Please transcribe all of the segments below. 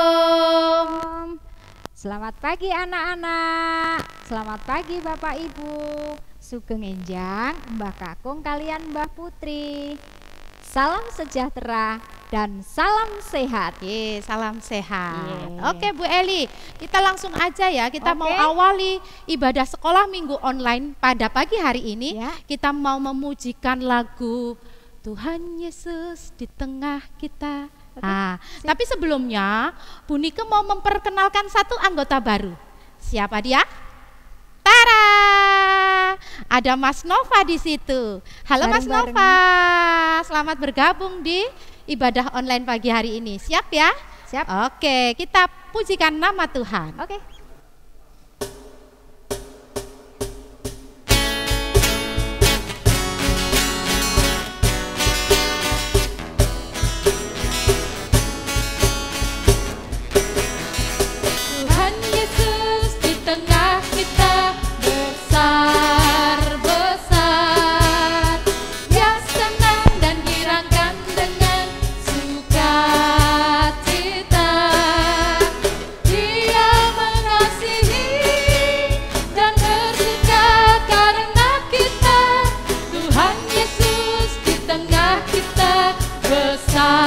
Shalom. Selamat pagi anak-anak. Selamat pagi Bapak Ibu. Sugeng Enjang, Mbah Kakung kalian Mbah Putri. Salam sejahtera dan salam sehat. Salam sehat. Ye. Oke Bu Eli, kita langsung aja ya. Kita Oke. mau awali ibadah sekolah minggu online pada pagi hari ini. Ya. Kita mau memujikan lagu Tuhan Yesus di tengah kita. Tapi sebelumnya Bu Nike mau memperkenalkan satu anggota baru. Siapa dia? Tara, ada Mas Nova di situ. Halo Mas Bareng-bareng. Nova, selamat bergabung di ibadah online pagi hari ini. Siap ya? Siap. Oke, kita pujikan nama Tuhan. Oke. Tuhan Yesus di tengah kita besar-besar. Dia senang dan girangkan dengan sukacita. Dia mengasihi dan bersuka karena kita. Tuhan Yesus di tengah kita besar-besar.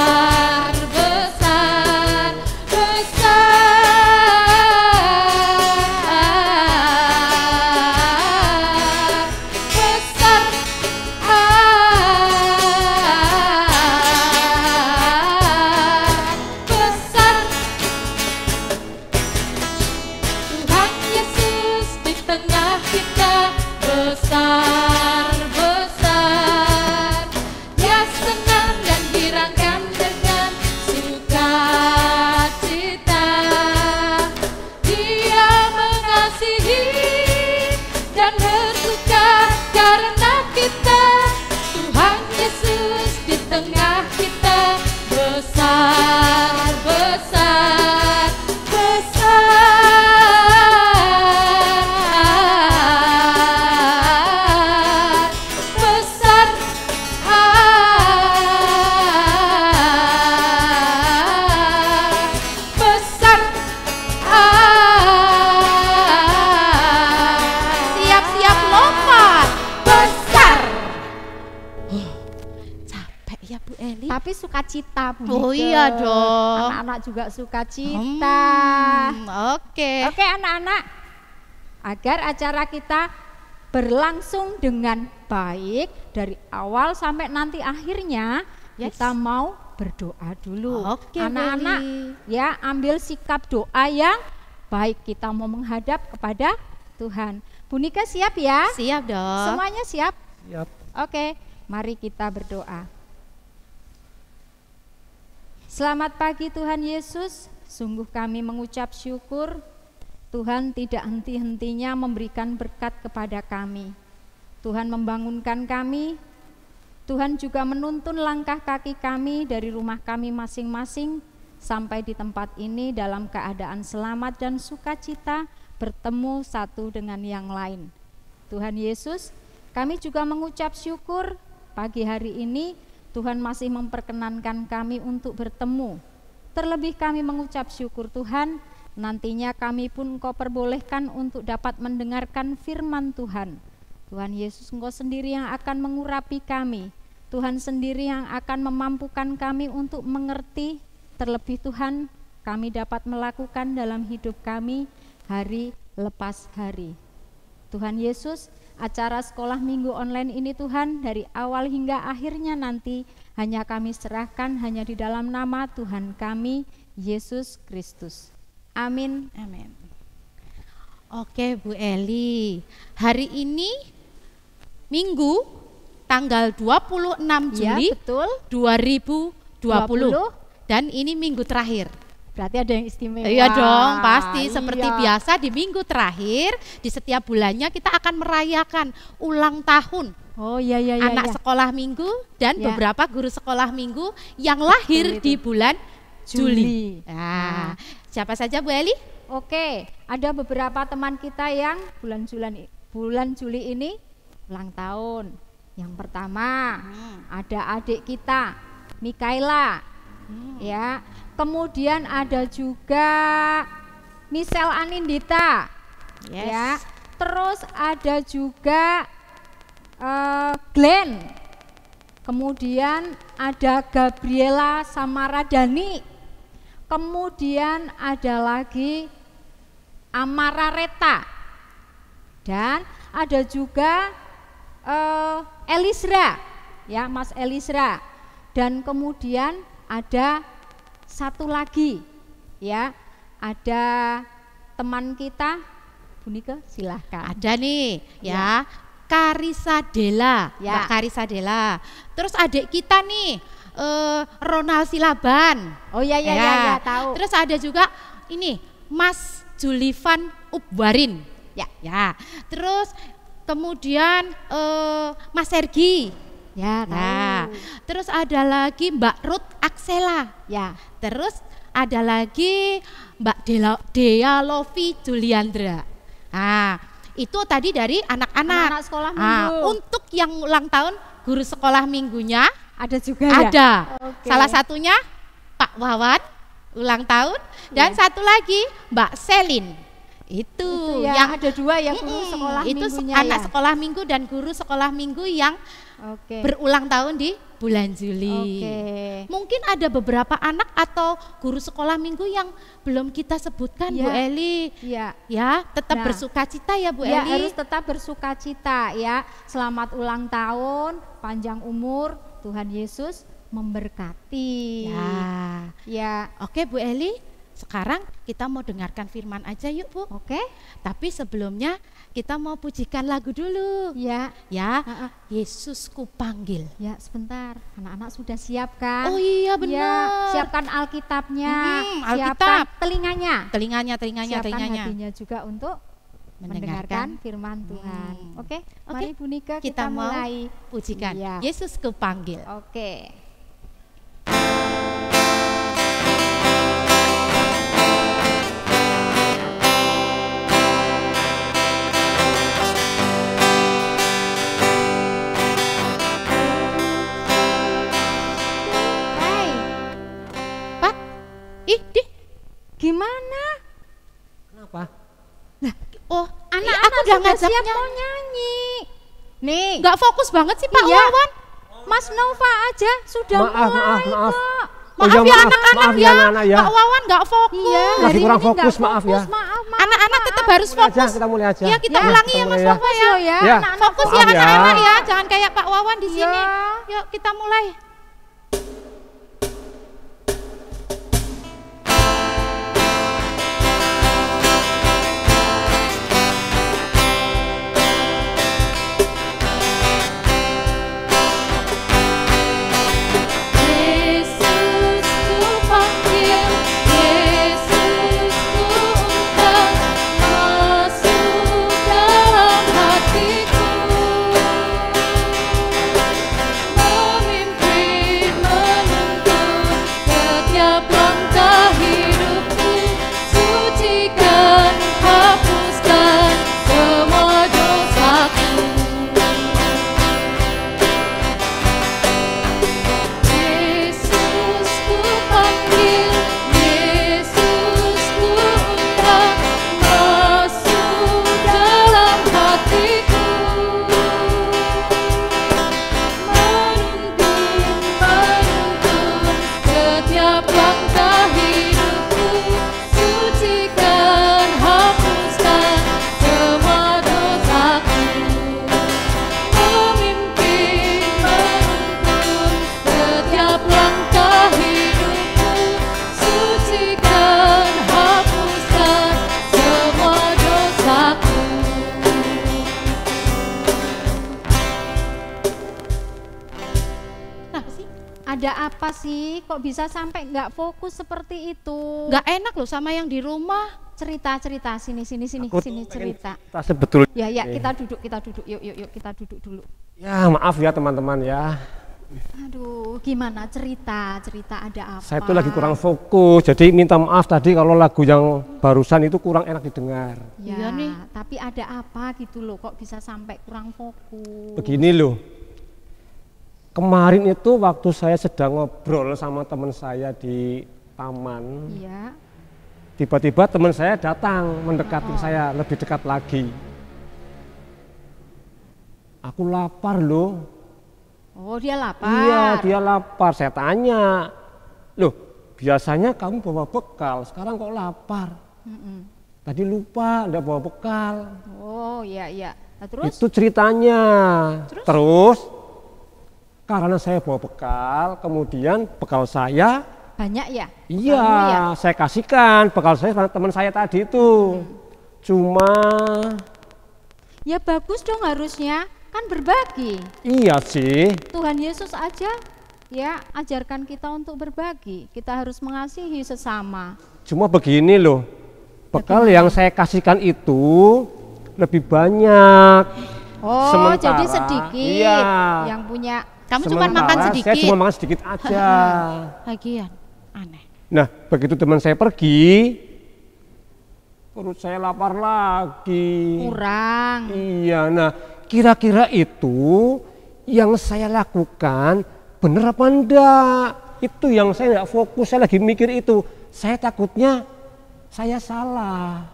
Tuhan Yesus di tengah kita besar-besar. Dia senang dan girangkan dengan sukacita. Dia mengasihi dan bersuka karena kita. Tuhan Yesus di tengah kita besar-besar. Siap-siap lompat besar. Capek ya Bu Eli. Tapi sukacita Bu Oh Nike. iya dong. Anak-anak juga sukacita. Oke. Oke anak-anak, agar acara kita berlangsung dengan baik dari awal sampai nanti akhirnya, Yes. kita mau berdoa dulu. Oke, anak-anak, Beli. ya ambil sikap doa yang baik, kita mau menghadap kepada Tuhan. Bu Nike siap ya? Siap dong. Semuanya siap? Siap. Oke, mari kita berdoa. Selamat pagi Tuhan Yesus, sungguh kami mengucap syukur Tuhan tidak henti-hentinya memberikan berkat kepada kami. Tuhan membangunkan kami, Tuhan juga menuntun langkah kaki kami dari rumah kami masing-masing sampai di tempat ini dalam keadaan selamat dan sukacita bertemu satu dengan yang lain. Tuhan Yesus, kami juga mengucap syukur pagi hari ini Tuhan masih memperkenankan kami untuk bertemu. Terlebih kami mengucap syukur Tuhan, nantinya kami pun Engkau perbolehkan untuk dapat mendengarkan firman Tuhan. Tuhan Yesus, Engkau sendiri yang akan mengurapi kami. Tuhan sendiri yang akan memampukan kami untuk mengerti. Terlebih Tuhan, kami dapat melakukan dalam hidup kami hari lepas hari. Tuhan Yesus, acara sekolah minggu online ini Tuhan, dari awal hingga akhirnya nanti hanya kami serahkan hanya di dalam nama Tuhan kami, Yesus Kristus. Amin. Amin. Oke Bu Eli, hari ini Minggu tanggal 26 Juli Ya, betul. 2020 dan ini minggu terakhir. Berarti ada yang istimewa. Iya dong, pasti seperti Iya. biasa di minggu terakhir di setiap bulannya kita akan merayakan ulang tahun Oh iya iya anak iya. sekolah minggu dan Ya. beberapa guru sekolah minggu yang lahir itu. di bulan Juli. Juli. Nah, siapa saja Bu Eli? Oke, ada beberapa teman kita yang bulan Juli ini ulang tahun. Yang pertama, ada adik kita, Mikaela. Ya. Kemudian ada juga Michelle Anindita. Yes. Ya. Terus ada juga Glenn. Kemudian ada Gabriela Samaradani. Kemudian ada lagi Amara Reta. Dan ada juga Elisra, ya Mas Elisra. Dan kemudian ada satu lagi, ya ada teman kita, Bu Nike, silahkan. Ada nih, ya. Karisa Dela, Ya. Mbak Karisa Dela. Terus adik kita nih, Ronald Silaban. Oh ya, tahu. Terus ada juga ini Mas Julivan Ubwarin. Ya. Terus kemudian Mas Sergi. Ya, tahu. Nah, terus ada lagi Mbak Ruth Aksela. Ya. Terus ada lagi Mbak Dea Lovi Juliandra. Nah, itu tadi dari anak-anak. Anak-anak sekolah minggu. Untuk yang ulang tahun guru sekolah minggunya Ada juga ya? ada. Oke. Salah satunya Pak Wawan ulang tahun dan satu lagi Mbak Selin. Itu ya, yang ada dua ya guru sekolah itu minggunya anak ya? sekolah minggu dan guru sekolah minggu yang Oke. berulang tahun di bulan Juli. Oke. Mungkin ada beberapa anak atau guru sekolah minggu yang belum kita sebutkan, Bu Ya. Eli. Ya. Ya, tetap Nah. bersukacita ya, Bu Ya, Eli. harus tetap bersukacita ya. Selamat ulang tahun, panjang umur, Tuhan Yesus memberkati. Ya. Ya. Oke, Bu Eli. Sekarang kita mau dengarkan firman aja yuk, Bu. Oke. Tapi sebelumnya kita mau pujikan lagu dulu. Ya. Ya, Ha-ha. Yesusku panggil. Ya, sebentar. Anak-anak sudah siap kan? Oh iya, benar. Ya, siapkan Alkitabnya, Alkitab. siapkan telinganya. Telinganya. Siapkan hatinya juga untuk mendengarkan firman Tuhan. Oke, mari Bu Nika kita mau mulai. pujikan. Iya. Yesusku panggil. Oke. Hai, Pak, gimana? Kenapa? oh, Anak-anak aku udah sudah siap ngajaknya. mau nyanyi. Nih, Nggak fokus banget sih Pak Iya. Wawan. Mas Nova aja sudah Maaf, mulai maaf. kok. Oh Maaf iya, ya maaf, anak-anak maaf ya, ya. anak-anak ya. Pak Wawan nggak fokus. Iya, Masih hari kurang ini nggak fokus, maaf ya. Maaf. Anak-anak tetap harus Mulai aja, fokus. kita mulai aja. Ya kita Ya, ulangi kita ya Mas mulai ya. Nova ya. Ya, Ya. anak-anak Fokus ya Maaf ya. anak-anak ya. Jangan kayak Pak Wawan di Iya. sini. Yuk kita mulai. Yesusku panggil, Yesusku undang, masuk dalam hatiku, memimpin, menuntun setiap langkah hidupku, sucikan, hapuskan semua dosaku. Yesusku panggil, Yesusku undang, masuk dalam hatiku, menuntun setiap langkah hidupku, sucikan, hapuskan semua dosaku, memimpin, menuntun setiap langkah hidupku, sucikan, hapuskan semua dosaku. Kenapa sih? Ada apa sih? Kok bisa sampai nggak fokus seperti itu? Nggak enak loh sama yang di rumah. Cerita sini Aku sini cerita. kita sebetulnya. Ya kita duduk yuk kita duduk dulu. Ya maaf ya teman-teman ya. Aduh, gimana cerita ada apa? Saya tuh lagi kurang fokus. Jadi minta maaf tadi kalau lagu yang barusan itu kurang enak didengar. Ya, Iya nih. tapi ada apa gitu loh? Kok bisa sampai kurang fokus? Begini loh. kemarin itu waktu saya sedang ngobrol sama teman saya di taman, Iya. tiba-tiba teman saya datang mendekati saya lebih dekat lagi. Aku lapar loh. Oh, dia lapar. Iya, dia lapar. Saya tanya, loh biasanya kamu bawa bekal, sekarang kok lapar? Tadi lupa, enggak bawa bekal. Oh, iya. Nah, terus? Itu ceritanya. Terus, karena saya bawa bekal, kemudian bekal saya, Banyak ya? iya, Bekalmu ya? saya kasihkan bekal saya sama teman saya tadi itu. Cuma, Ya bagus dong harusnya, kan berbagi. iya sih. Tuhan Yesus aja ya ajarkan kita untuk berbagi. Kita harus mengasihi sesama. Cuma begini loh, bekal yang saya kasihkan itu lebih banyak. Oh, Sementara, jadi sedikit. iya. Yang punya Kamu cuma Sementara makan sedikit. Saya cuma makan sedikit aja. Lagian aneh. Nah, begitu teman saya pergi, perut saya lapar lagi. kurang. Iya, nah kira-kira itu yang saya lakukan bener apa enggak? Itu yang saya enggak fokus, saya lagi mikir itu. Saya takutnya saya salah.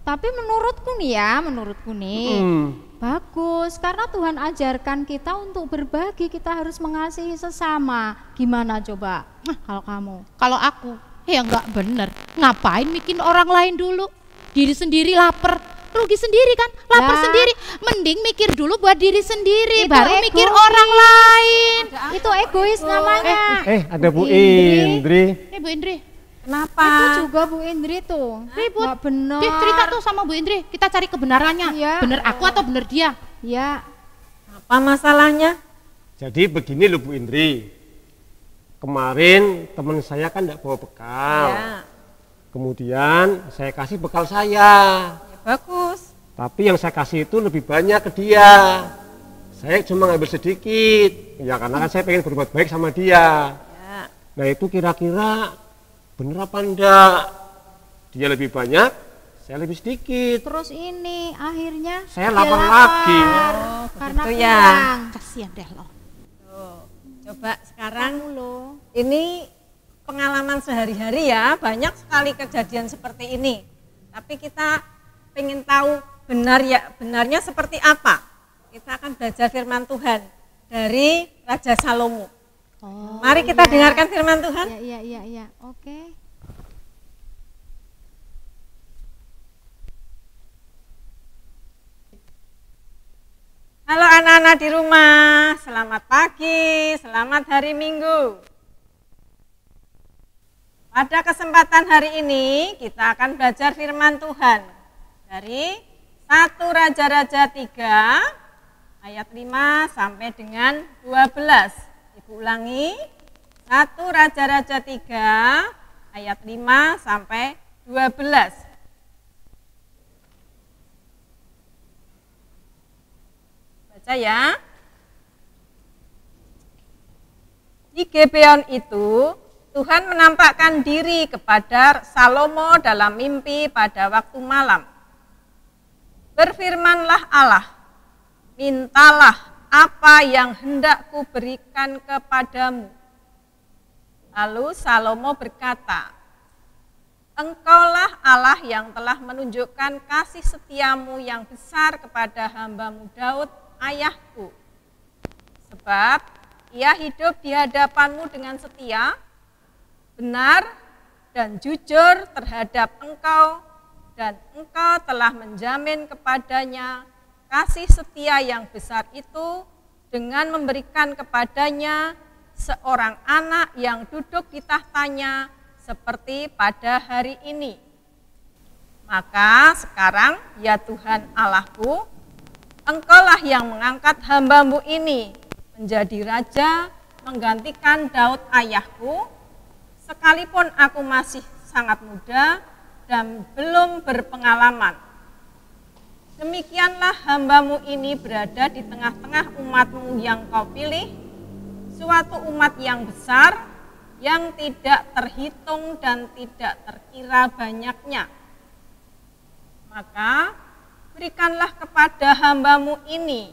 Tapi menurutku nih, bagus karena Tuhan ajarkan kita untuk berbagi, kita harus mengasihi sesama. Gimana coba? Kalau kamu? Kalau aku, ya nggak bener. Ngapain bikin orang lain dulu? Diri sendiri lapar, rugi sendiri kan? Lapar Lah. sendiri. Mending mikir dulu buat diri sendiri, Itu baru mikir egois. orang lain. Itu egois namanya. Ada Bu Indri. Bu Indri, Kenapa? Itu juga Bu Indri tuh. ribut. Nggak benar. Dia cerita tuh sama Bu Indri, kita cari kebenarannya. Iya. Bener aku atau bener dia? Ya, Apa masalahnya? Jadi begini loh Bu Indri. Kemarin teman saya kan enggak bawa bekal. Ya, Kemudian saya kasih bekal saya. ya bagus. Tapi yang saya kasih itu lebih banyak ke dia. Saya cuma ngambil sedikit. Ya karena kan saya pengen berbuat baik sama dia. Ya. Nah itu kira-kira bener apa enggak? Dia lebih banyak, saya lebih sedikit. terus ini akhirnya Saya dia lapar lagi. karena begitu ya. kurang. Kasihan deh lo. Tuh, coba sekarang Loh. ini pengalaman sehari-hari ya, banyak sekali kejadian seperti ini. Tapi kita pengen tahu benarnya seperti apa. Kita akan belajar firman Tuhan dari Raja Salomo. Oh, Mari kita iya. dengarkan firman Tuhan. Iya. Oke. Halo anak-anak di rumah, selamat pagi, selamat hari Minggu. Pada kesempatan hari ini kita akan belajar firman Tuhan dari 1 Raja-Raja 3 ayat 5 sampai dengan 12. Ibu ulangi, 1 Raja-Raja 3 ayat 5 sampai 12. Baca ya. Di Gibeon itu Tuhan menampakkan diri kepada Salomo dalam mimpi pada waktu malam. Berfirmanlah Allah, mintalah apa yang hendak kuberikan kepadamu. Lalu Salomo berkata, Engkaulah Allah yang telah menunjukkan kasih setiamu yang besar kepada hambamu Daud, ayahku. Sebab ia hidup di hadapanmu dengan setia, benar dan jujur terhadap engkau, dan engkau telah menjamin kepadanya kasih setia yang besar itu dengan memberikan kepadanya seorang anak yang duduk di tahtanya seperti pada hari ini. Maka sekarang ya Tuhan Allahku, Engkaulah yang mengangkat hambamu ini menjadi raja menggantikan Daud ayahku, sekalipun aku masih sangat muda dan belum berpengalaman. Demikianlah hambamu ini berada di tengah-tengah umatmu yang kau pilih, suatu umat yang besar, yang tidak terhitung dan tidak terkira banyaknya. Maka berikanlah kepada hambamu ini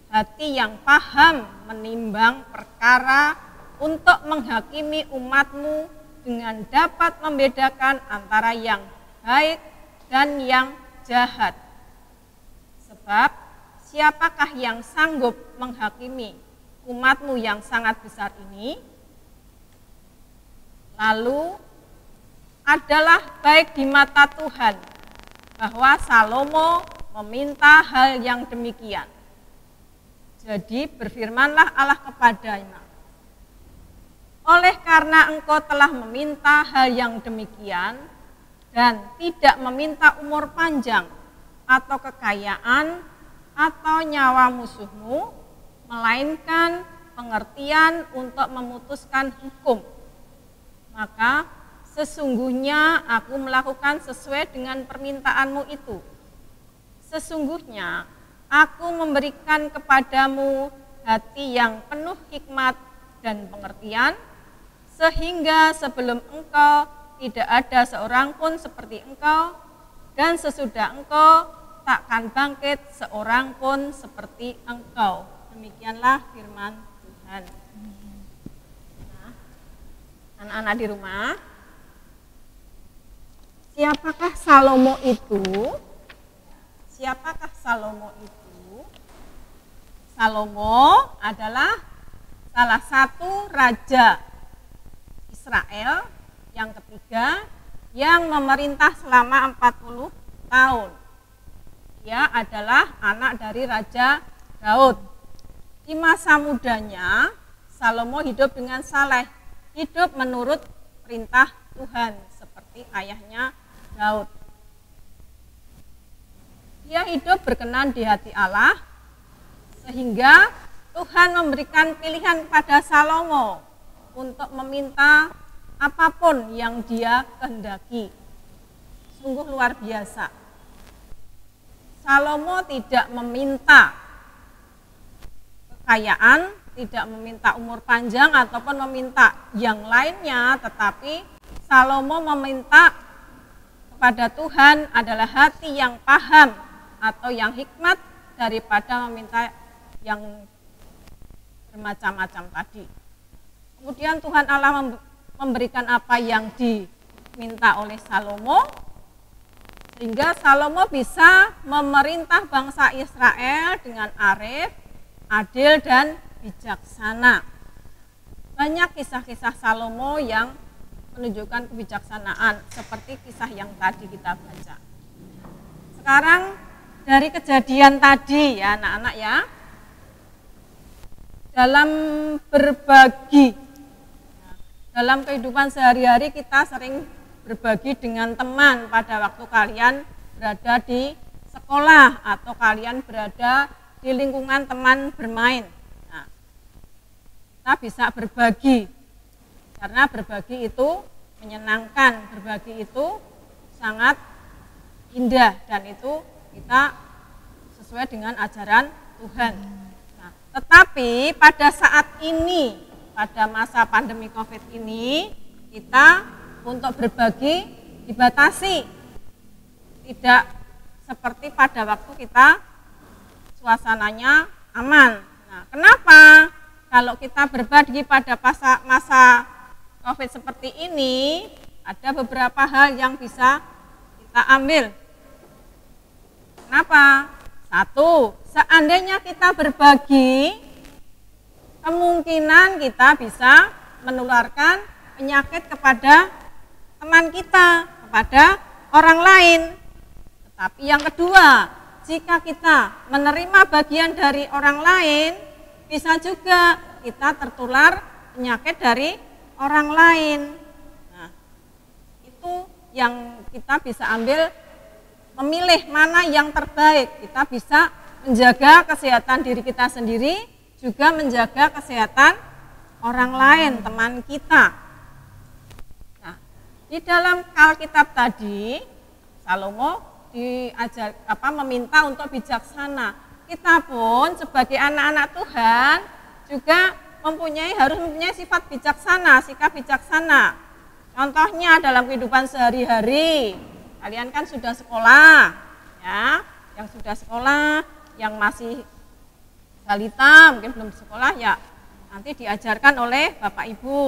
hati yang paham menimbang perkara untuk menghakimi umatmu dengan dapat membedakan antara yang baik dan yang jahat. Sebab siapakah yang sanggup menghakimi umatmu yang sangat besar ini? Lalu adalah baik di mata Tuhan bahwa Salomo meminta hal yang demikian. Jadi berfirmanlah Allah kepadanya, oleh karena engkau telah meminta hal yang demikian dan tidak meminta umur panjang atau kekayaan atau nyawa musuhmu, melainkan pengertian untuk memutuskan hukum, maka sesungguhnya aku melakukan sesuai dengan permintaanmu itu. Sesungguhnya aku memberikan kepadamu hati yang penuh hikmat dan pengertian, sehingga sebelum engkau tidak ada seorang pun seperti engkau, dan sesudah engkau takkan bangkit seorang pun seperti engkau. Demikianlah firman Tuhan. Nah, anak-anak di rumah, siapakah Salomo itu? Siapakah Salomo itu? Salomo adalah salah satu raja Israel yang ketiga yang memerintah selama 40 tahun. Dia adalah anak dari Raja Daud. Di masa mudanya, Salomo hidup dengan saleh, hidup menurut perintah Tuhan seperti ayahnya Daud. Dia hidup berkenan di hati Allah, sehingga Tuhan memberikan pilihan kepada Salomo untuk meminta apapun yang dia kehendaki. Sungguh luar biasa. Salomo tidak meminta kekayaan, tidak meminta umur panjang ataupun meminta yang lainnya, tetapi Salomo meminta kepada Tuhan adalah hati yang paham atau yang hikmat daripada meminta yang bermacam-macam tadi. Kemudian Tuhan Allah memberikan apa yang diminta oleh Salomo, sehingga Salomo bisa memerintah bangsa Israel dengan arif, adil, dan bijaksana. Banyak kisah-kisah Salomo yang menunjukkan kebijaksanaan, seperti kisah yang tadi kita baca. Sekarang dari kejadian tadi ya anak-anak ya, dalam berbagi, dalam kehidupan sehari-hari kita sering berbagi dengan teman pada waktu kalian berada di sekolah atau kalian berada di lingkungan teman bermain. Nah, kita bisa berbagi, karena berbagi itu menyenangkan, berbagi itu sangat indah, dan itu kita sesuai dengan ajaran Tuhan. Nah, tetapi pada saat ini, pada masa pandemi COVID ini, kita untuk berbagi dibatasi, tidak seperti pada waktu kita suasananya aman. Nah, kenapa? Kalau kita berbagi pada masa COVID seperti ini, ada beberapa hal yang bisa kita ambil. Kenapa? Satu, seandainya kita berbagi, kemungkinan kita bisa menularkan penyakit kepada teman kita, kepada orang lain. Tetapi yang kedua, jika kita menerima bagian dari orang lain, bisa juga kita tertular penyakit dari orang lain. Nah, itu yang kita bisa ambil, memilih mana yang terbaik. Kita bisa menjaga kesehatan diri kita sendiri, juga menjaga kesehatan orang lain, teman kita. Nah, di dalam Alkitab tadi, Salomo meminta untuk bijaksana. Kita pun sebagai anak-anak Tuhan juga harus mempunyai sifat bijaksana, sikap bijaksana. Contohnya dalam kehidupan sehari-hari, kalian kan sudah sekolah, ya, yang sudah sekolah, yang masih balita mungkin belum sekolah ya nanti diajarkan oleh Bapak Ibu.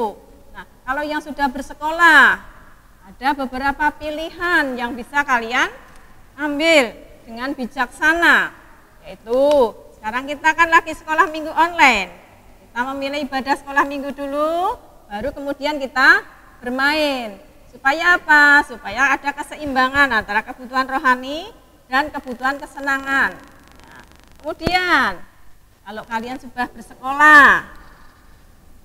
Nah, kalau yang sudah bersekolah ada beberapa pilihan yang bisa kalian ambil dengan bijaksana, yaitu sekarang kita kan lagi sekolah minggu online. Kita memilih ibadah sekolah minggu dulu, baru kemudian kita bermain. Supaya apa? Supaya ada keseimbangan antara kebutuhan rohani dan kebutuhan kesenangan. Nah, kemudian kalau kalian sudah bersekolah,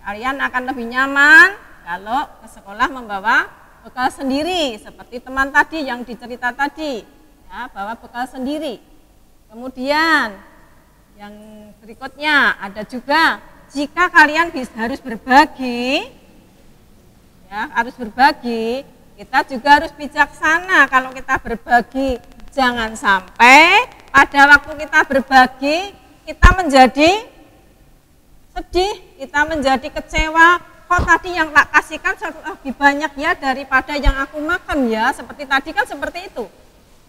kalian akan lebih nyaman kalau ke sekolah membawa bekal sendiri, seperti teman tadi yang dicerita tadi, ya, bawa bekal sendiri. Kemudian yang berikutnya ada juga jika kalian harus berbagi, ya, harus berbagi, kita juga harus bijaksana kalau kita berbagi. Jangan sampai pada waktu kita berbagi kita menjadi sedih, kita menjadi kecewa. Kok tadi yang tak kasihkan lebih banyak ya daripada yang aku makan ya, seperti tadi kan seperti itu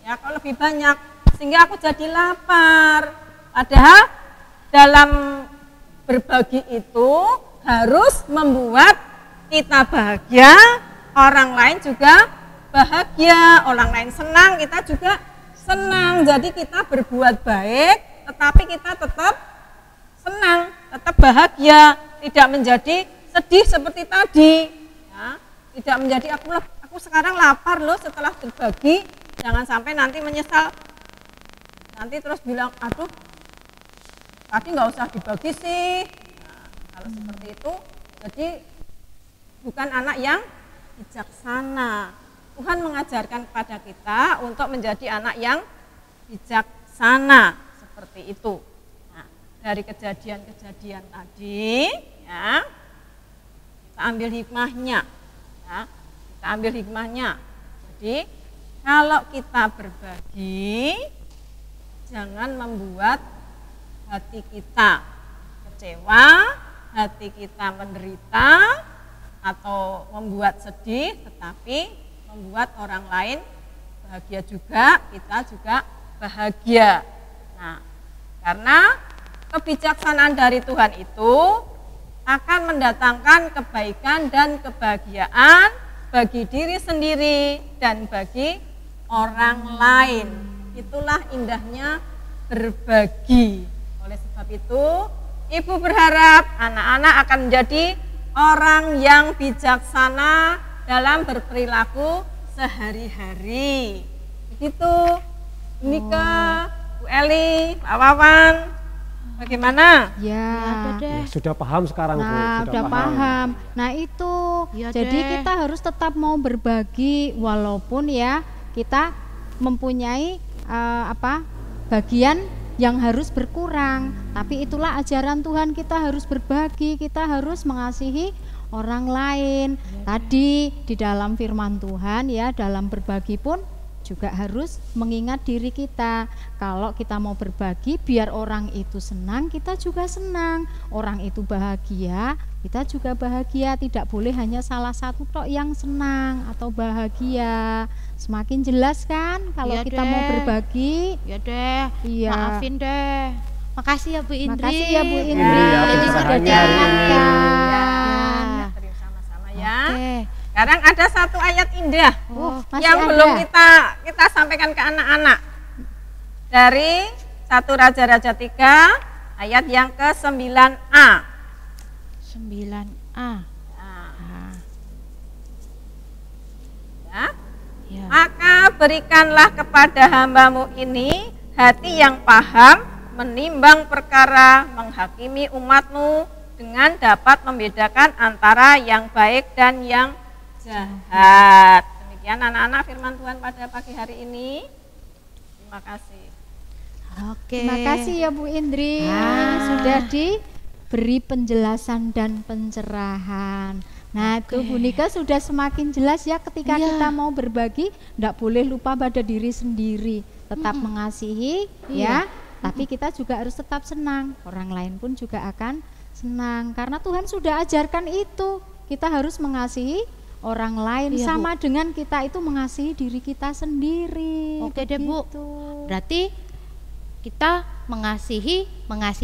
ya, kok lebih banyak sehingga aku jadi lapar. Padahal dalam berbagi itu harus membuat kita bahagia, orang lain juga bahagia, orang lain senang, kita juga senang. Jadi kita berbuat baik tetapi kita tetap senang, tetap bahagia, tidak menjadi sedih seperti tadi ya. Tidak menjadi aku sekarang lapar loh setelah berbagi, jangan sampai nanti menyesal, nanti terus bilang aduh tadi nggak usah dibagi sih. Nah, kalau seperti itu jadi bukan anak yang bijaksana. Tuhan mengajarkan kepada kita untuk menjadi anak yang bijaksana seperti itu. Nah, dari kejadian-kejadian tadi ya, kita ambil hikmahnya ya, kita ambil hikmahnya. Jadi kalau kita berbagi jangan membuat hati kita kecewa, hati kita menderita atau membuat sedih, tetapi membuat orang lain bahagia juga, kita juga bahagia. Nah, karena kebijaksanaan dari Tuhan itu akan mendatangkan kebaikan dan kebahagiaan bagi diri sendiri dan bagi orang lain. Itulah indahnya berbagi. Oleh sebab itu, Ibu berharap anak-anak akan menjadi orang yang bijaksana dalam berperilaku sehari-hari. Begitu, Nika, Bu Eli, Pak Wawan, bagaimana? Ya, Sudah paham sekarang, Bu. nah udah paham. Nah itu, Ya jadi deh. kita harus tetap mau berbagi walaupun ya kita mempunyai bagian yang harus berkurang. Tapi itulah ajaran Tuhan, kita harus berbagi, kita harus mengasihi orang lain. Tadi di dalam firman Tuhan ya, dalam berbagi pun juga harus mengingat diri kita. Kalau kita mau berbagi biar orang itu senang, kita juga senang. Orang itu bahagia, kita juga bahagia. Tidak boleh hanya salah satu tok yang senang atau bahagia. Semakin jelas kan kalau Iya kita deh. mau berbagi. Ya deh, Iya. maafin deh. Makasih ya Bu Indri. Makasih ya Bu Indri. Iya, Jadi sudah hari ini. diingatkan. Ya, terima sama-sama ya. Oke. Sekarang ada satu ayat indah Masih yang ada? belum kita sampaikan ke anak-anak. Dari 1 Raja-Raja 3 ayat yang ke-9a. 9A. Nah, Ah, ya. ya. Maka berikanlah kepada hambamu ini hati yang paham, menimbang perkara, menghakimi umatmu dengan dapat membedakan antara yang baik dan yang jahat. Demikian anak-anak firman Tuhan pada pagi hari ini. Terima kasih. Oke. Terima kasih ya Bu Indri, sudah diberi penjelasan dan pencerahan. Nah itu Bu Nika sudah semakin jelas ya, ketika Iya. kita mau berbagi tidak boleh lupa pada diri sendiri, tetap mengasihi ya, tapi kita juga harus tetap senang, orang lain pun juga akan senang karena Tuhan sudah ajarkan itu. Kita harus mengasihi orang lain Iya, sama dengan kita itu mengasihi diri kita sendiri. Oke deh, Bu. Begitu. Berarti kita mengasihi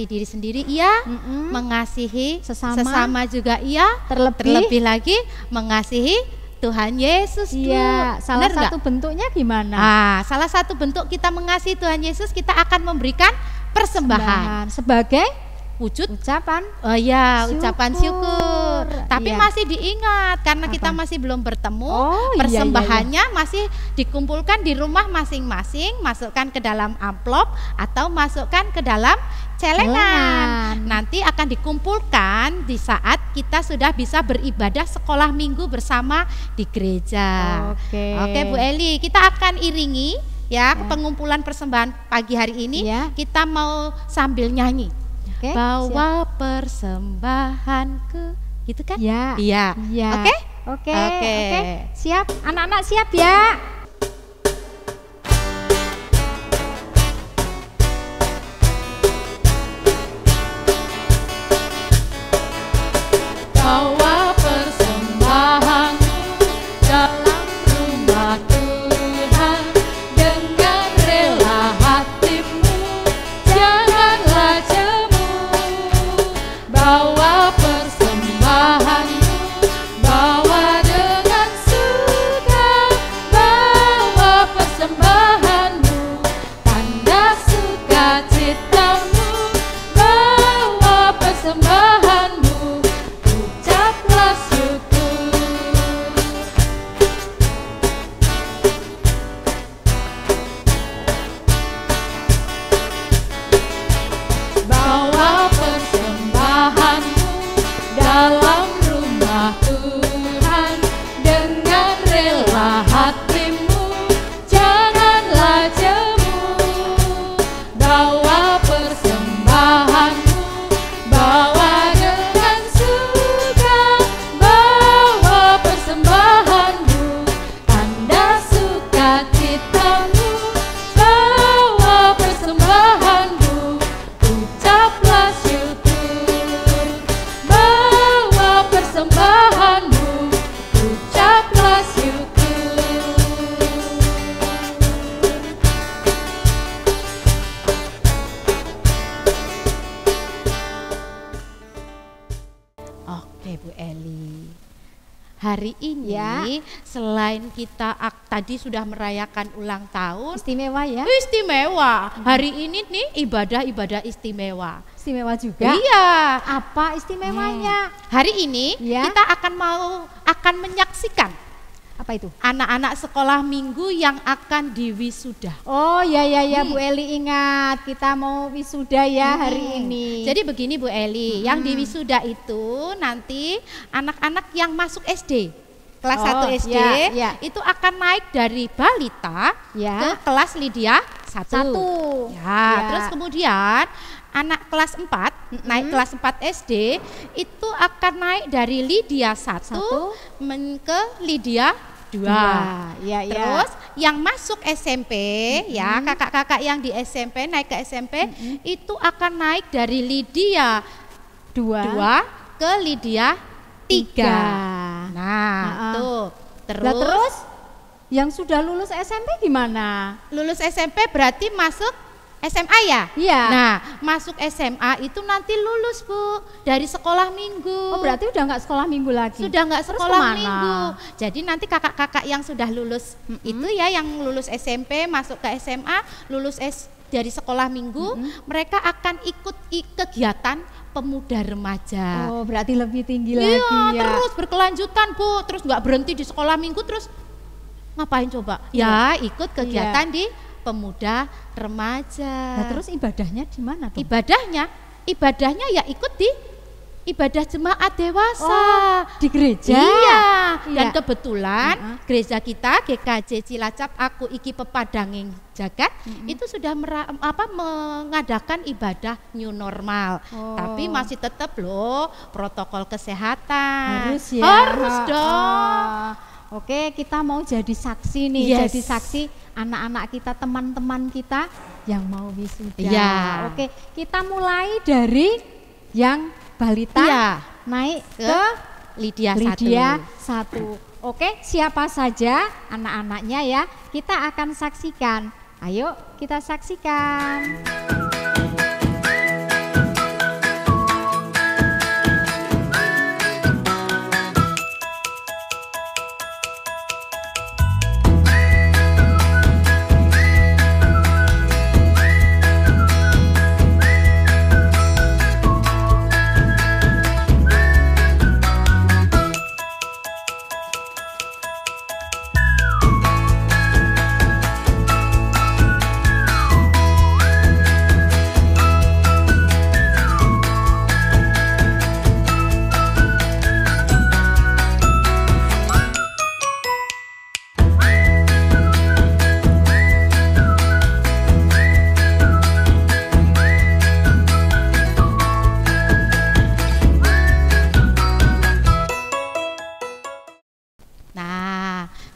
diri sendiri iya, mengasihi sesama juga iya, terlebih lagi mengasihi Tuhan Yesus. Iya, salah satu bentuknya gimana? Salah satu bentuk kita mengasihi Tuhan Yesus, kita akan memberikan persembahan sebagai wujud ucapan ucapan syukur. Tapi masih diingat karena kita masih belum bertemu, persembahannya masih dikumpulkan di rumah masing-masing, masukkan ke dalam amplop atau masukkan ke dalam celengan. Nanti akan dikumpulkan di saat kita sudah bisa beribadah sekolah minggu bersama di gereja. Oke, Bu Eli, kita akan iringi pengumpulan persembahan pagi hari ini. Kita mau sambil nyanyi. Bawa persembahanku, gitu kan? Iya. Oke. Siap, anak-anak siap ya? Bawa persembahanmu dalam rumah Tuhan dengan rela hatimu, janganlah jemu. Bawa persembahanmu, bawa dengan suka, bawa persembahanmu, tanda sukacitamu, bawa persembahanmu, ucaplah syukur. Bawa persembahanmu dalam rumah Tuhan dengan rela hatimu, janganlah jemu. Bawa persembahanmu, bawa dengan suka, bawa persembahanmu, tanda sukacitamu, bawa persembahanmu, ucaplah syukur. Bawa persembahanmu, ucaplah syukur. Oke, Bu Eli. Hari ini selain kita tadi sudah merayakan ulang tahun, Istimewa ya? Istimewa. Hari ini nih ibadah istimewa. Istimewa juga? Iya. Apa istimewanya? Hari ini kita akan menyaksikan Apa itu? anak-anak sekolah minggu yang akan diwisuda. Oh ya Bu Eli, ingat kita mau wisuda ya hari ini. Jadi begini Bu Eli, yang diwisuda itu nanti anak-anak yang masuk SD, kelas 1 SD, itu akan naik dari balita ke kelas Lydia 1. Terus kemudian anak kelas 4 naik kelas 4 SD itu akan naik dari Lydia 1 ke Lydia 2. Terus yang masuk SMP kakak-kakak yang di SMP naik ke SMP itu akan naik dari Lydia 2 ke Lydia 3. Nah, tuh. Terus yang sudah lulus SMP gimana? Lulus SMP berarti masuk SMA ya? Iya. Nah, masuk SMA itu nanti lulus Bu dari sekolah minggu. Oh, berarti udah nggak sekolah minggu lagi? Sudah nggak sekolah minggu. Jadi nanti kakak-kakak yang sudah lulus itu yang lulus SMP masuk ke SMA, lulus dari sekolah minggu, mereka akan ikut kegiatan pemuda remaja. Oh, berarti lebih tinggi lagi ya? Terus berkelanjutan Bu, terus nggak berhenti di sekolah minggu, terus ngapain coba? Ikut kegiatan di pemuda remaja. Nah, terus ibadahnya di mana tuh? Ibadahnya ya ikut di ibadah jemaat dewasa di gereja. Iya. Dan kebetulan gereja kita GKJ Cilacap Aku Iki Pepadanging Jagat itu sudah mengadakan ibadah new normal. Tapi masih tetap loh protokol kesehatan. Harus ya. Harus dong. Oke, kita mau jadi saksi nih, jadi saksi anak-anak kita, teman-teman kita yang mau wisuda. Oke, kita mulai dari yang balita naik ke Lydia 1. Oke, siapa saja anak-anaknya ya, kita akan saksikan Ayo kita saksikan.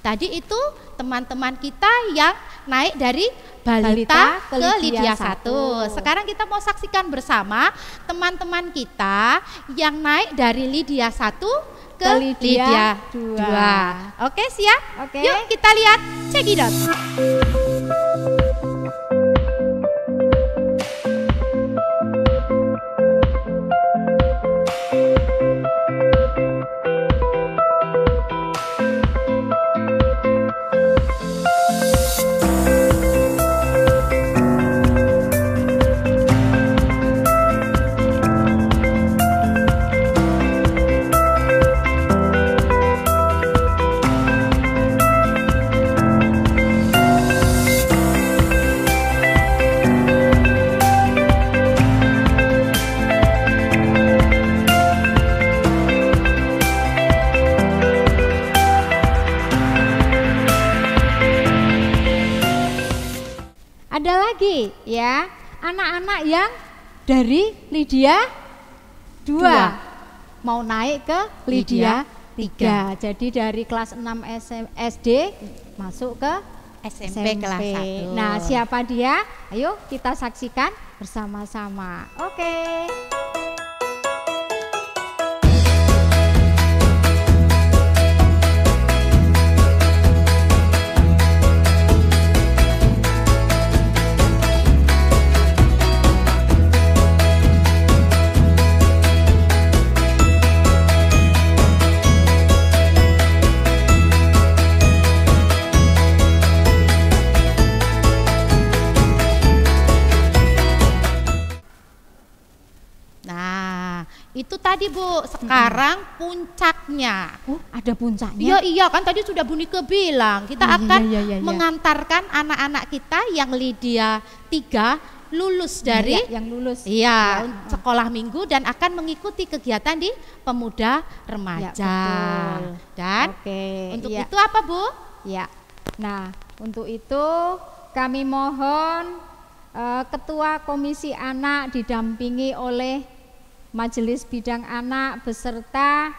Tadi itu teman-teman kita yang naik dari balita ke Lydia 1. Sekarang kita mau saksikan bersama teman-teman kita yang naik dari Lydia 1 ke Lydia 2. Oke, siap? Oke. Yuk kita lihat cekidot. Ada lagi ya, anak-anak yang dari Lydia 2 mau naik ke Lydia 3. Jadi dari kelas 6 SD masuk ke SMP kelas 1. Nah, siapa dia? Ayo kita saksikan bersama-sama. Oke. Itu tadi Bu, sekarang puncaknya. Oh, ada puncaknya? Iya kan tadi sudah Bunike bilang, kita akan mengantarkan anak-anak kita yang Lydia 3 lulus dari yang lulus. Iya, sekolah minggu dan akan mengikuti kegiatan di Pemuda Remaja. Betul. Dan untuk itu apa Bu? Ya. Nah, untuk itu kami mohon Ketua Komisi Anak didampingi oleh Majelis Bidang Anak beserta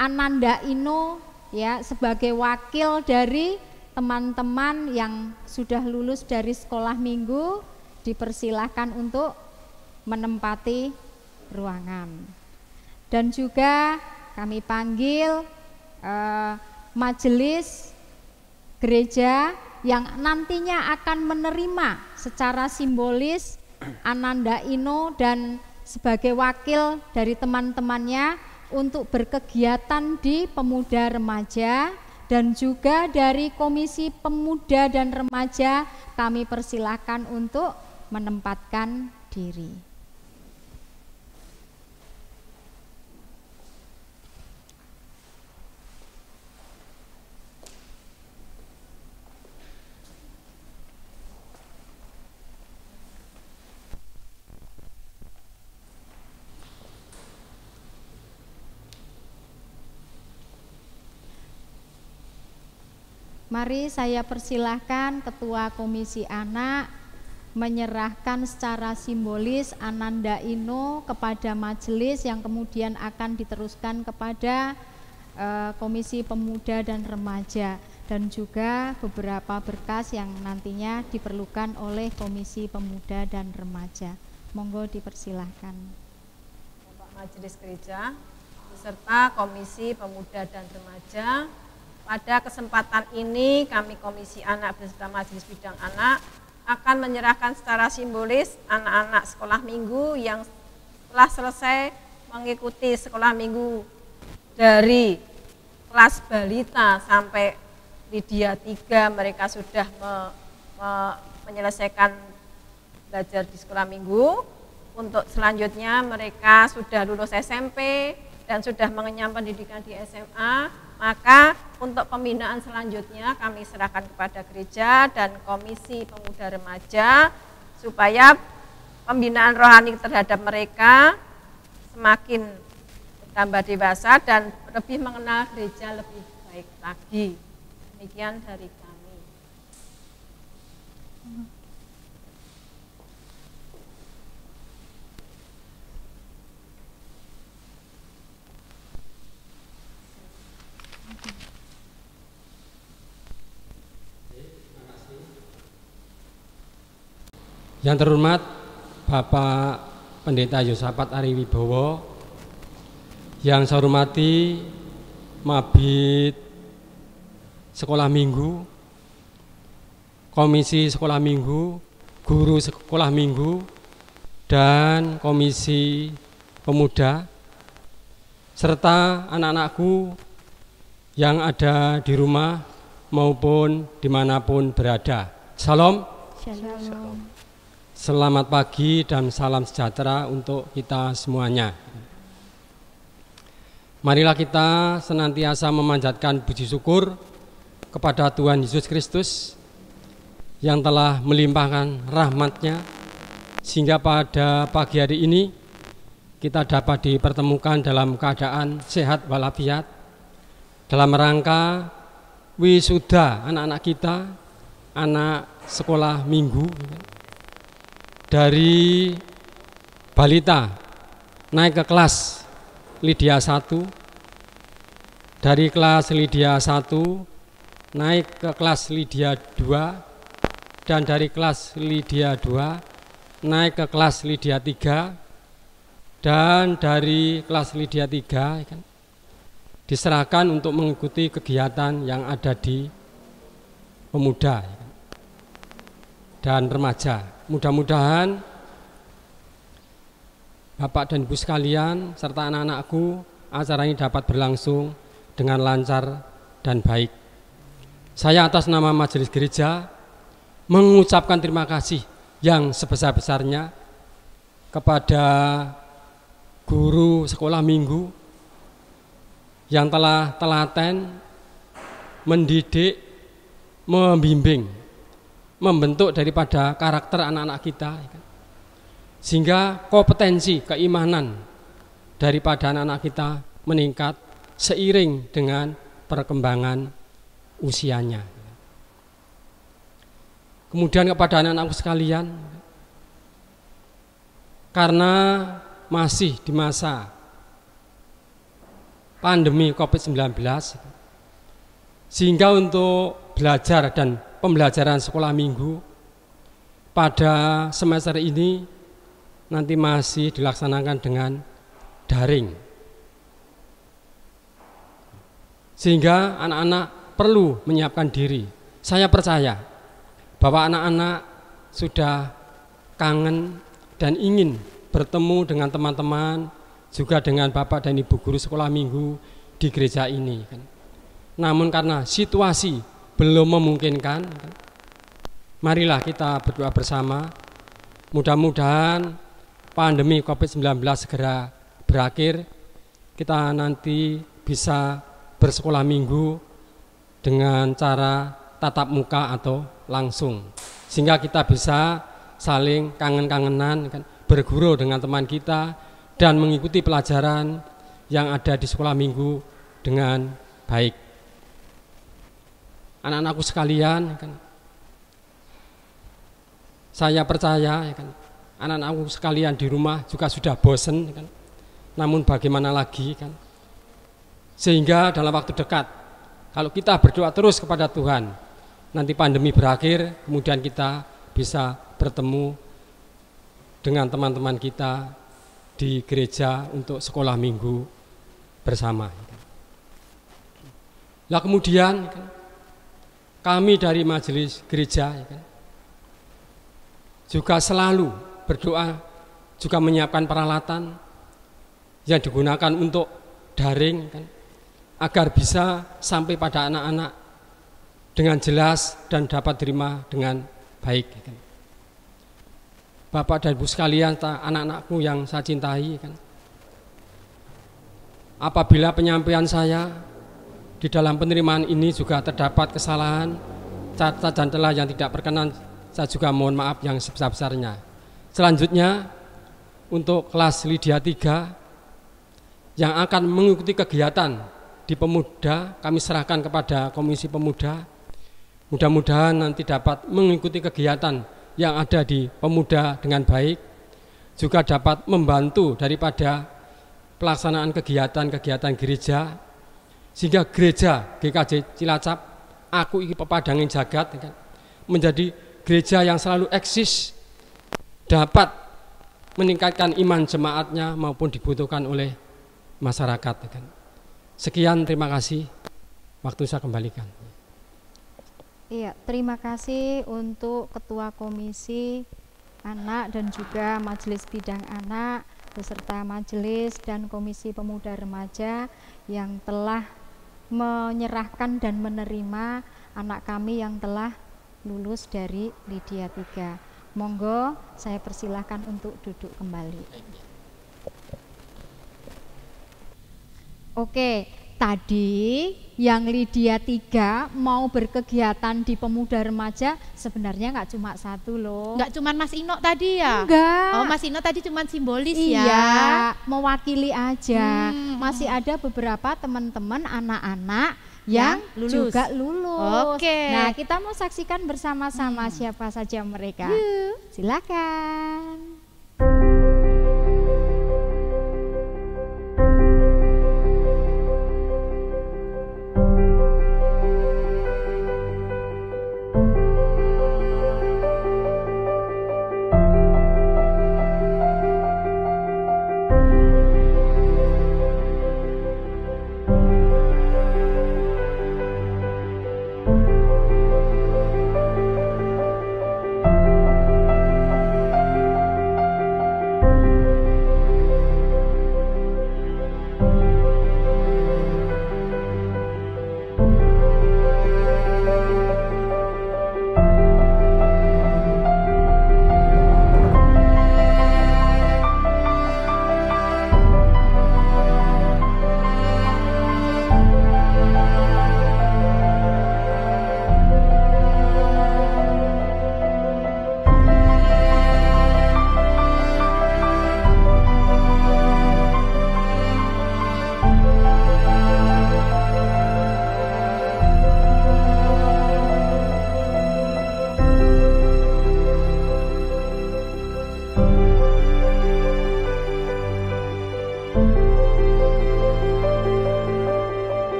Ananda Ino ya sebagai wakil dari teman-teman yang sudah lulus dari sekolah minggu, dipersilahkan untuk menempati ruangan. Dan juga kami panggil majelis gereja yang nantinya akan menerima secara simbolis Ananda Ino dan sebagai wakil dari teman-temannya untuk berkegiatan di Pemuda Remaja, dan juga dari Komisi Pemuda dan Remaja kami persilahkan untuk menempatkan diri. Mari saya persilahkan Ketua Komisi Anak menyerahkan secara simbolis Ananda Ino kepada majelis yang kemudian akan diteruskan kepada Komisi Pemuda dan Remaja, dan juga beberapa berkas yang nantinya diperlukan oleh Komisi Pemuda dan Remaja. Monggo dipersilahkan. Bapak Majelis Gereja beserta Komisi Pemuda dan Remaja, pada kesempatan ini kami Komisi Anak beserta Majelis Bidang Anak akan menyerahkan secara simbolis anak-anak sekolah minggu yang telah selesai mengikuti sekolah minggu dari kelas balita sampai Lydia 3, mereka sudah menyelesaikan belajar di sekolah minggu. Untuk selanjutnya mereka sudah lulus SMP dan sudah mengenyam pendidikan di SMA, maka untuk pembinaan selanjutnya kami serahkan kepada gereja dan Komisi Pemuda Remaja supaya pembinaan rohani terhadap mereka semakin bertambah dewasa dan lebih mengenal gereja lebih baik lagi. Demikian dari kami. Yang terhormat Bapak Pendeta Yosafat Ari Wibowo, yang saya hormati Mabit Sekolah Minggu, Komisi Sekolah Minggu, Guru Sekolah Minggu, dan Komisi Pemuda, serta anak-anakku yang ada di rumah maupun dimanapun berada. Salam. Shalom. Selamat pagi dan salam sejahtera untuk kita semuanya. Marilah kita senantiasa memanjatkan puji syukur kepada Tuhan Yesus Kristus yang telah melimpahkan rahmat-Nya sehingga pada pagi hari ini kita dapat dipertemukan dalam keadaan sehat walafiat dalam rangka wisuda anak-anak kita, anak sekolah minggu, dari balita naik ke kelas Lydia 1, dari kelas Lydia 1 naik ke kelas Lydia 2, dan dari kelas Lydia 2 naik ke kelas Lydia 3, dan dari kelas Lydia 3 diserahkan untuk mengikuti kegiatan yang ada di pemuda dan remaja. Mudah-mudahan Bapak dan Ibu sekalian serta anak-anakku, acara ini dapat berlangsung dengan lancar dan baik. Saya atas nama Majelis Gereja mengucapkan terima kasih yang sebesar-besarnya kepada guru sekolah minggu yang telah telaten mendidik, membimbing, membentuk daripada karakter anak-anak kita, sehingga kompetensi keimanan daripada anak-anak kita meningkat seiring dengan perkembangan usianya. Kemudian kepada anak-anakku sekalian, karena masih di masa pandemi COVID-19, sehingga untuk belajar dan pembelajaran sekolah minggu pada semester ini nanti masih dilaksanakan dengan daring. Sehingga anak-anak perlu menyiapkan diri. Saya percaya bahwa anak-anak sudah kangen dan ingin bertemu dengan teman-teman, juga dengan Bapak dan Ibu guru sekolah minggu di gereja ini. Namun karena situasi belum memungkinkan, marilah kita berdoa bersama. Mudah-mudahan pandemi COVID-19 segera berakhir, kita nanti bisa bersekolah minggu dengan cara tatap muka atau langsung, sehingga kita bisa saling kangen-kangenan, berguru dengan teman kita dan mengikuti pelajaran yang ada di sekolah minggu dengan baik. Anak-anakku sekalian, saya percaya anak-anakku sekalian di rumah juga sudah bosan, namun bagaimana lagi, sehingga dalam waktu dekat kalau kita berdoa terus kepada Tuhan, nanti pandemi berakhir, kemudian kita bisa bertemu dengan teman-teman kita di gereja untuk sekolah minggu bersama. Lah kemudian kami dari Majelis Gereja juga selalu berdoa, juga menyiapkan peralatan yang digunakan untuk daring kan, agar bisa sampai pada anak-anak dengan jelas dan dapat diterima dengan baik kan. Bapak dan Ibu sekalian, anak-anakku yang saya cintai kan, apabila penyampaian saya di dalam penerimaan ini juga terdapat kesalahan, cacat dan celah yang tidak berkenan, saya juga mohon maaf yang sebesar-besarnya. Selanjutnya untuk kelas Lydia 3 yang akan mengikuti kegiatan di pemuda, kami serahkan kepada Komisi Pemuda. Mudah-mudahan nanti dapat mengikuti kegiatan yang ada di pemuda dengan baik, juga dapat membantu daripada pelaksanaan kegiatan-kegiatan gereja, sehingga gereja GKJ Cilacap, aku iki pepadangin jagat, menjadi gereja yang selalu eksis, dapat meningkatkan iman jemaatnya maupun dibutuhkan oleh masyarakat. Sekian, terima kasih. Waktu saya kembalikan. Iya, terima kasih untuk Ketua Komisi Anak dan juga Majelis Bidang Anak beserta Majelis dan Komisi Pemuda Remaja yang telah menyerahkan dan menerima anak kami yang telah lulus dari Lydia 3. Monggo saya persilahkan untuk duduk kembali. Oke, tadi yang Lydia 3 mau berkegiatan di pemuda remaja sebenarnya nggak cuma satu loh. Nggak cuma Mas Ino tadi ya? Enggak. Oh, Mas Ino tadi cuma simbolis iya, ya? mewakili aja. Masih ada beberapa teman-teman anak-anak yang lulus. juga lulus. Oke. Nah, kita mau saksikan bersama-sama siapa saja mereka. Silakan.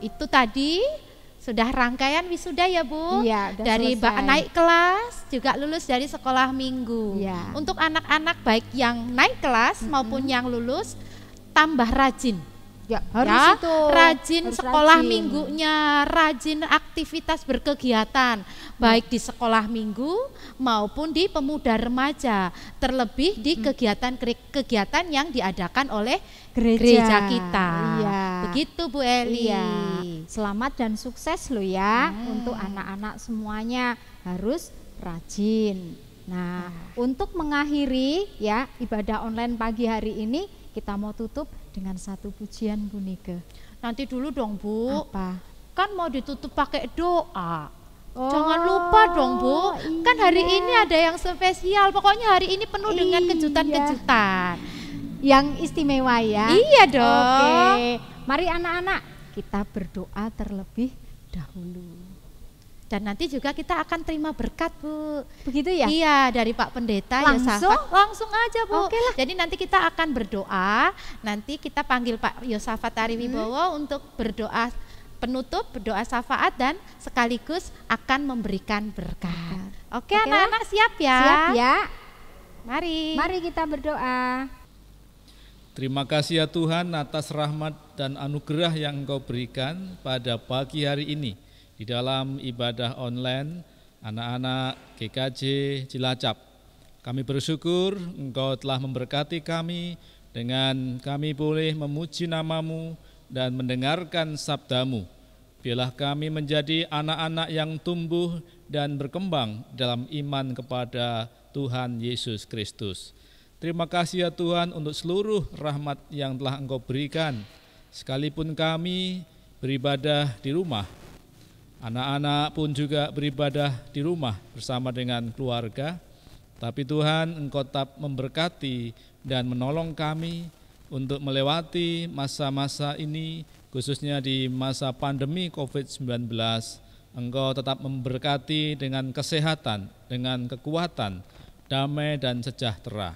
Itu tadi sudah rangkaian wisuda ya Bu? Iya, dari naik kelas juga lulus dari sekolah minggu. Iya. Untuk anak-anak baik yang naik kelas maupun yang lulus tambah rajin. Ya, harus ya, itu. Rajin Harus sekolah rajin. minggunya, rajin aktivitas berkegiatan, baik di sekolah minggu maupun di pemuda remaja, terlebih di kegiatan-kegiatan yang diadakan oleh gereja kita. Iya. Begitu Bu Eli. Iya. Selamat dan sukses loh ya untuk anak-anak semuanya, harus rajin. Nah, untuk mengakhiri ya ibadah online pagi hari ini, kita mau tutup dengan satu pujian Bu Nike. Nanti dulu dong Bu. Apa? Kan mau ditutup pakai doa. Oh, Jangan lupa dong Bu. Kan hari iya. ini ada yang spesial. Pokoknya hari ini penuh dengan Iya. kejutan-kejutan. Yang istimewa ya. Iya dong. Oke, mari anak-anak kita berdoa terlebih dahulu. Dan nanti juga kita akan terima berkat Bu. Begitu ya? Iya, dari Pak Pendeta Langsung? Yosafat. Langsung aja Bu. Oke lah. Jadi nanti kita akan berdoa. Nanti kita panggil Pak Yosafat Ariwibowo untuk berdoa penutup, berdoa syafaat dan sekaligus akan memberikan berkat. Oke, Oke lah. anak-anak siap ya? Siap ya? Mari. Mari kita berdoa. Terima kasih ya Tuhan atas rahmat dan anugerah yang Engkau berikan pada pagi hari ini di dalam ibadah online anak-anak GKJ Cilacap. Kami bersyukur Engkau telah memberkati kami dengan kami boleh memuji nama-Mu dan mendengarkan sabda-Mu. Biarlah kami menjadi anak-anak yang tumbuh dan berkembang dalam iman kepada Tuhan Yesus Kristus. Terima kasih ya Tuhan untuk seluruh rahmat yang telah Engkau berikan. Sekalipun kami beribadah di rumah, anak-anak pun juga beribadah di rumah bersama dengan keluarga. Tapi Tuhan, Engkau tetap memberkati dan menolong kami untuk melewati masa-masa ini, khususnya di masa pandemi COVID-19. Engkau tetap memberkati dengan kesehatan, dengan kekuatan, damai dan sejahtera.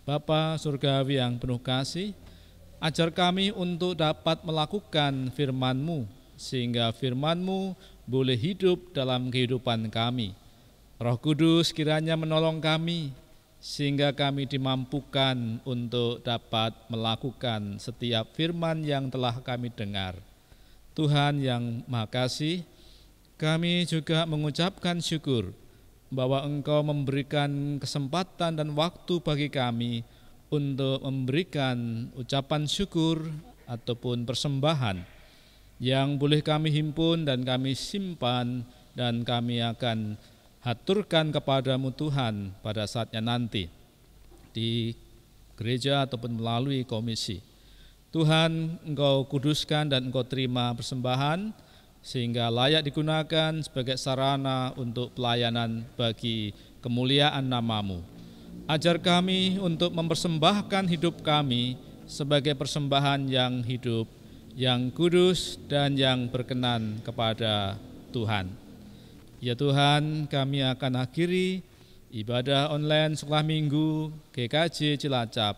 Bapa Surgawi yang penuh kasih, ajar kami untuk dapat melakukan firman-Mu, sehingga firman-Mu boleh hidup dalam kehidupan kami. Roh Kudus kiranya menolong kami, sehingga kami dimampukan untuk dapat melakukan setiap firman yang telah kami dengar. Tuhan yang Maha Kasih, kami juga mengucapkan syukur bahwa Engkau memberikan kesempatan dan waktu bagi kami untuk memberikan ucapan syukur ataupun persembahan yang boleh kami himpun dan kami simpan dan kami akan haturkan kepadamu Tuhan pada saatnya nanti di gereja ataupun melalui komisi. Tuhan, Engkau kuduskan dan Engkau terima persembahan sehingga layak digunakan sebagai sarana untuk pelayanan bagi kemuliaan nama-Mu. Ajar kami untuk mempersembahkan hidup kami sebagai persembahan yang hidup, yang kudus dan yang berkenan kepada Tuhan. Ya Tuhan, kami akan akhiri ibadah online sekolah minggu GKJ Cilacap.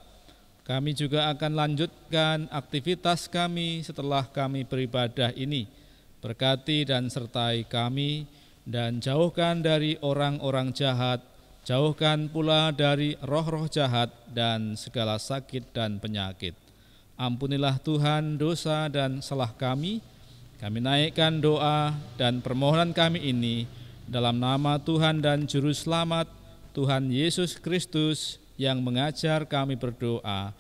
Kami juga akan lanjutkan aktivitas kami setelah kami beribadah ini. Berkati dan sertai kami dan jauhkan dari orang-orang jahat, jauhkan pula dari roh-roh jahat dan segala sakit dan penyakit. Ampunilah Tuhan dosa dan salah kami. Kami naikkan doa dan permohonan kami ini dalam nama Tuhan dan Juru Selamat, Tuhan Yesus Kristus yang mengajar kami berdoa.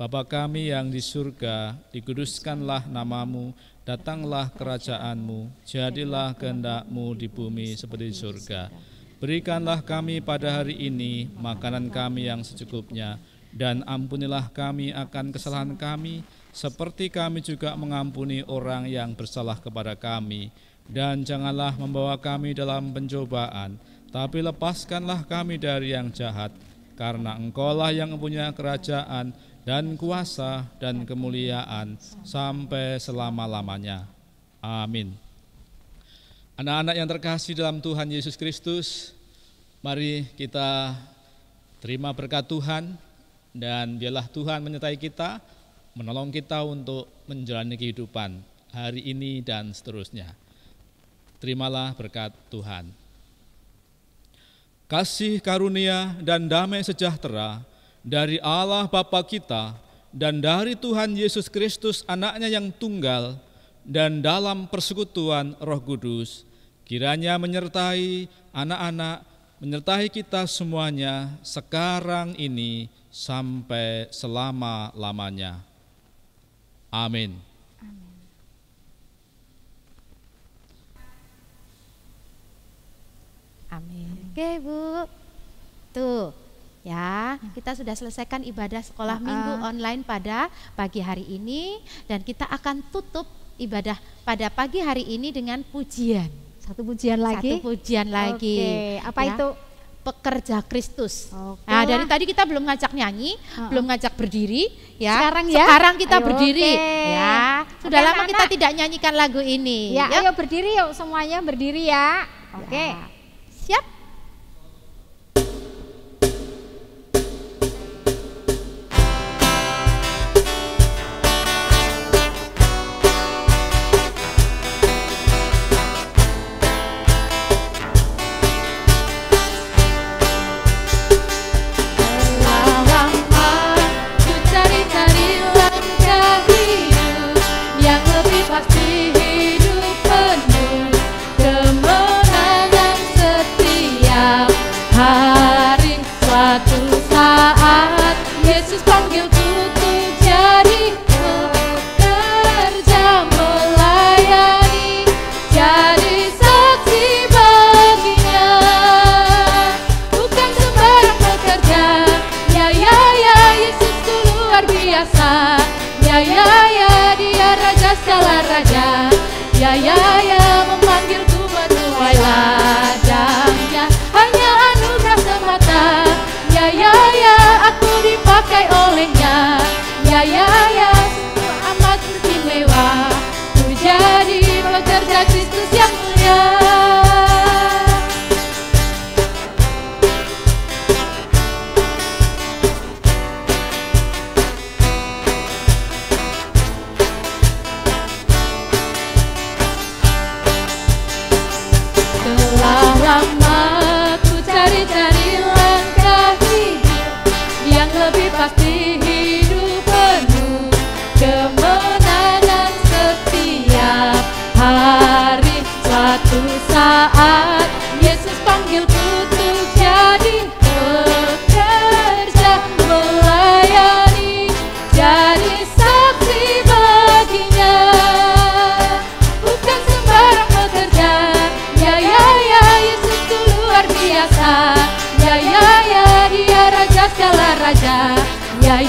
Bapa kami yang di surga, dikuduskanlah nama-Mu, datanglah kerajaan-Mu, jadilah kehendak-Mu di bumi seperti di surga. Berikanlah kami pada hari ini makanan kami yang secukupnya, dan ampunilah kami akan kesalahan kami, seperti kami juga mengampuni orang yang bersalah kepada kami. Dan janganlah membawa kami dalam pencobaan, tapi lepaskanlah kami dari yang jahat, karena Engkaulah yang mempunyai kerajaan dan kuasa dan kemuliaan sampai selama-lamanya. Amin. Anak-anak yang terkasih dalam Tuhan Yesus Kristus, mari kita terima berkat Tuhan, dan biarlah Tuhan menyertai kita, menolong kita untuk menjalani kehidupan hari ini dan seterusnya. Terimalah berkat Tuhan. Kasih karunia dan damai sejahtera dari Allah Bapa kita dan dari Tuhan Yesus Kristus anaknya yang tunggal dan dalam persekutuan Roh Kudus kiranya menyertai anak-anak, menyertai kita semuanya sekarang ini sampai selama-lamanya. Amin. Amin. Oke Bu, tuh Ya, kita sudah selesaikan ibadah sekolah minggu online pada pagi hari ini, dan kita akan tutup ibadah pada pagi hari ini dengan pujian. Satu pujian lagi. Satu pujian lagi. Oke, apa ya. itu? Pekerja Kristus. Oke Nah, dari lah. tadi kita belum ngajak nyanyi, belum ngajak berdiri, ya. Sekarang ya? Sekarang kita Ayo, berdiri, oke. ya. Sudah Oke, lama kita anak-anak. tidak nyanyikan lagu ini. Ya, Yuk. ayo berdiri yuk, semuanya berdiri ya. Oke. Ya. Siap? Ya memanggilku menuai ladangnya, hanya anugerah semata. Ya aku dipakai olehnya. Ya sungguh amat istimewa, ku jadi pekerja Kristus yang mulia. Telah lama ku cari-cari langkah hidup yang lebih pasti, hidup penuh kemenangan setiap hari. Suatu saat Yesus panggilku untuk jadi pekerja, melayani, jadi saksi baginya. Bukan sembarang pekerja. Ya Yesus itu luar biasa. Ya dia raja segala raja. Ya